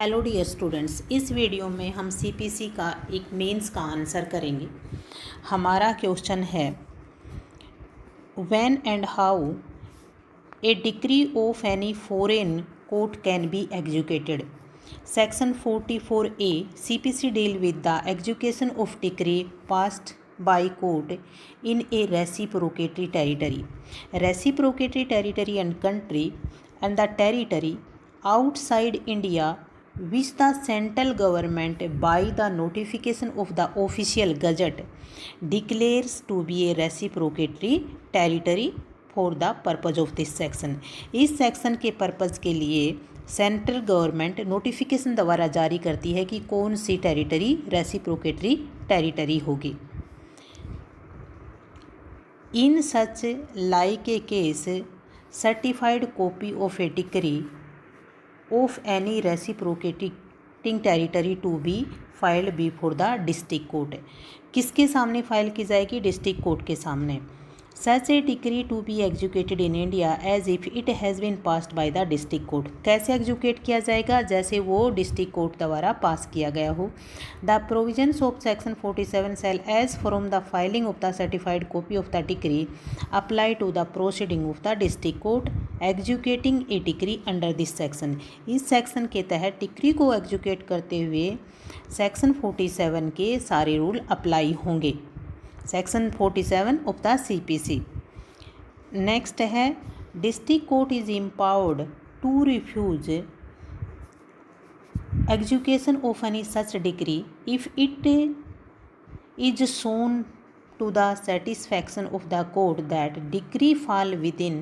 Hello dear students, इस video में हम सीपीसी का एक मेंस का आंसर करेंगे। हमारा क्वेश्चन है when and how a decree of any foreign court can be executed. Section 44A CPC deal with the execution of decree passed by court in a reciprocatory territory. Reciprocatory territory and country and the territory outside India which the central government by the notification of the official gazette declares to be a reciprocatory territory for the purpose of this section। इस section के purpose के लिए central government notification द्वारा जारी करती है कि कौन सी टेरिटरी रेसिप्रोकेटरी टेरिटरी होगी। In such like a case certified copy of a decree of any reciprocating territory to be filed before the district court। किसके सामने फाइल की जाएगी? डिस्ट्रिक्ट कोर्ट के सामने। Such a decree to be executed in India as if it has been passed by the district court. कैसे execute किया जाएगा? जैसे वो डिस्ट्रिक्ट कोर्ट द्वारा पास किया गया हो। The provisions of section 47 shall as from the filing of the certified copy of the decree apply to the proceeding of the district court executing a decree under this section. इस section के तहत decree को execute करते हुए section 47 के सारे rule apply होंगे। Section 47 of the CPC. Next है district court is empowered to refuse execution of any such decree if it is shown to the satisfaction of the court that decree fall within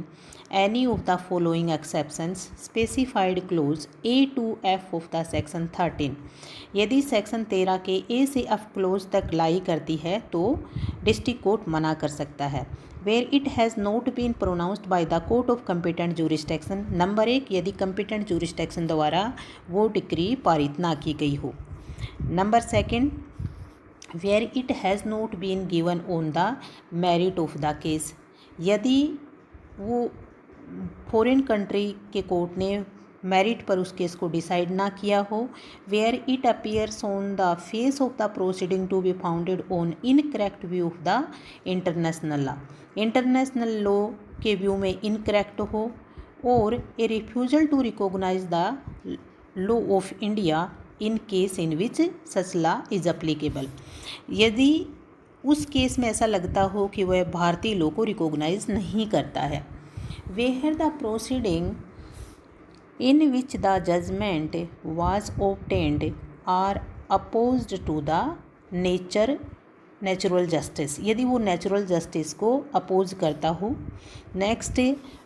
any of the following exceptions specified clause A to F of the section 13। यदि section 13 के ए से F close तक लाई करती है तो district court मना कर सकता है। Where it has not been pronounced by the court of competent jurisdiction. Number 1, यदि कंपिटेंट ज्यूरिसडिक्शन द्वारा वो डिक्री पारित ना की गई हो। Number 2, where it has not been given on the merit of the case. यदि वो फॉरेन कंट्री के कोर्ट ने मेरिट पर उस केस को डिसाइड ना किया हो। Where it appears on the face of the proceeding to be founded on incorrect view of the international law. International law के व्यू में इनकरेक्ट हो। और a refusal to recognise the law of India in case in which such law is applicable. यदि उस case में ऐसा लगता हो कि वह भारतीय लॉ को रिकॉग्नाइज नहीं करता है। Where the proceeding in which the judgment was obtained are opposed to the natural justice. यदि वो नेचुरल जस्टिस को अपोज करता हो। Next,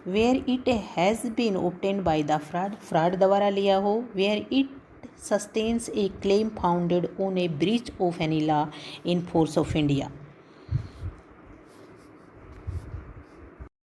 where it has been obtained by the fraud द्वारा लिया हो। Where it sustains a claim founded on a breach of any law in force of India।